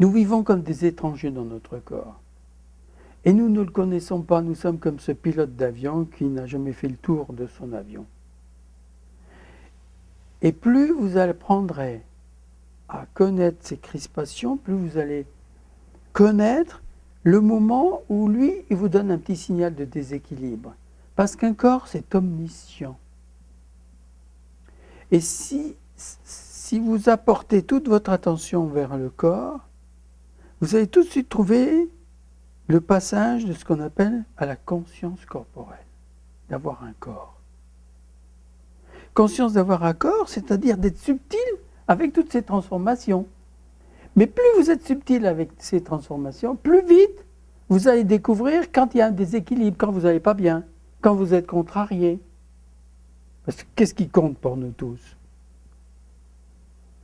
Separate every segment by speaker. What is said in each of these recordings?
Speaker 1: Nous vivons comme des étrangers dans notre corps. Et nous ne le connaissons pas, nous sommes comme ce pilote d'avion qui n'a jamais fait le tour de son avion. Et plus vous apprendrez à connaître ces crispations, plus vous allez connaître le moment où lui, il vous donne un petit signal de déséquilibre. Parce qu'un corps, c'est omniscient. Et si vous apportez toute votre attention vers le corps, vous allez tout de suite trouver le passage de ce qu'on appelle à la conscience corporelle, d'avoir un corps. Conscience d'avoir un corps, c'est-à-dire d'être subtil avec toutes ces transformations. Mais plus vous êtes subtil avec ces transformations, plus vite vous allez découvrir quand il y a un déséquilibre, quand vous n'allez pas bien, quand vous êtes contrarié. Parce que qu'est-ce qui compte pour nous tous?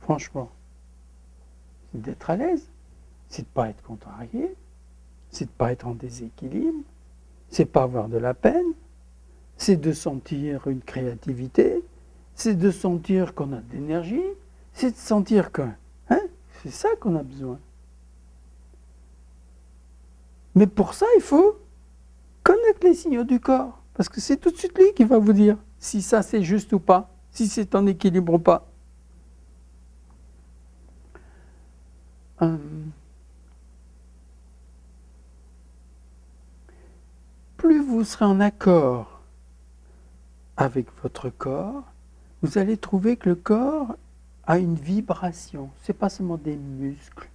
Speaker 1: Franchement, c'est d'être à l'aise, c'est de ne pas être contrarié, c'est de ne pas être en déséquilibre, c'est de ne pas avoir de la peine, c'est de sentir une créativité, c'est de sentir qu'on a de l'énergie, c'est de sentir que... c'est ça qu'on a besoin. Mais pour ça, il faut connaître les signaux du corps. Parce que c'est tout de suite lui qui va vous dire si ça c'est juste ou pas, si c'est en équilibre ou pas. Plus vous serez en accord avec votre corps, vous allez trouver que le corps a une vibration. Ce n'est pas seulement des muscles,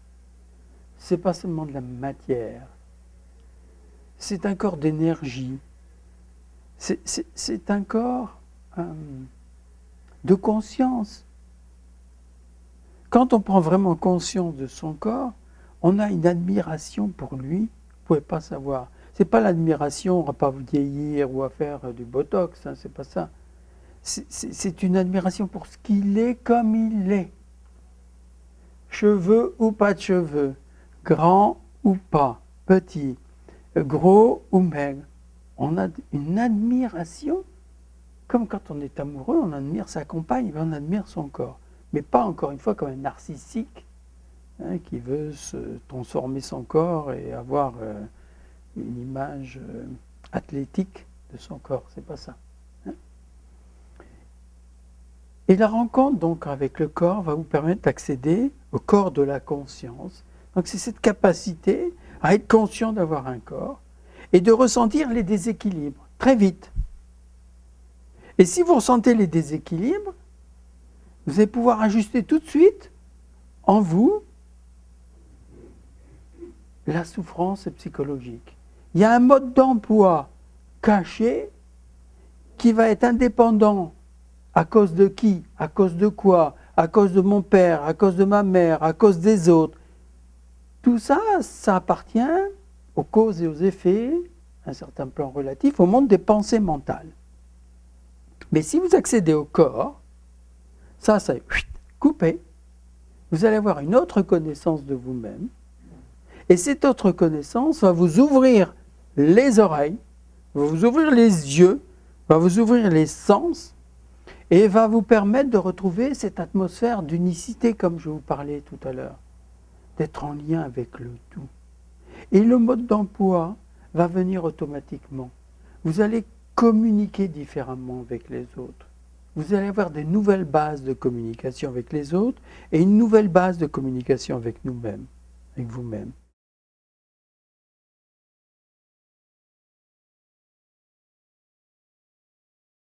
Speaker 1: ce n'est pas seulement de la matière, c'est un corps d'énergie, c'est un corps de conscience. Quand on prend vraiment conscience de son corps, on a une admiration pour lui, vous ne pouvez pas savoir. Ce n'est pas l'admiration à pas vous vieillir ou à faire du botox, hein, c'est pas ça. C'est une admiration pour ce qu'il est comme il est. Cheveux ou pas de cheveux, grand ou pas, petit, gros ou maigre. On a une admiration, comme quand on est amoureux, on admire sa compagne, on admire son corps. Mais pas encore une fois comme un narcissique qui veut se transformer son corps et avoir une image athlétique de son corps. C'est pas ça. Et la rencontre donc avec le corps va vous permettre d'accéder au corps de la conscience. Donc c'est cette capacité à être conscient d'avoir un corps et de ressentir les déséquilibres très vite. Et si vous ressentez les déséquilibres, vous allez pouvoir ajuster tout de suite en vous la souffrance psychologique. Il y a un mode d'emploi caché qui va être indépendant. À cause de qui? À cause de quoi? À cause de mon père, à cause de ma mère, à cause des autres. Tout ça, ça appartient aux causes et aux effets, à un certain plan relatif, au monde des pensées mentales. Mais si vous accédez au corps, ça est coupé. Vous allez avoir une autre connaissance de vous-même. Et cette autre connaissance va vous ouvrir les oreilles, va vous ouvrir les yeux, va vous ouvrir les sens, et va vous permettre de retrouver cette atmosphère d'unicité, comme je vous parlais tout à l'heure, d'être en lien avec le tout. Et le mode d'emploi va venir automatiquement. Vous allez communiquer différemment avec les autres. Vous allez avoir des nouvelles bases de communication avec les autres et une nouvelle base de communication avec nous-mêmes, avec vous-même.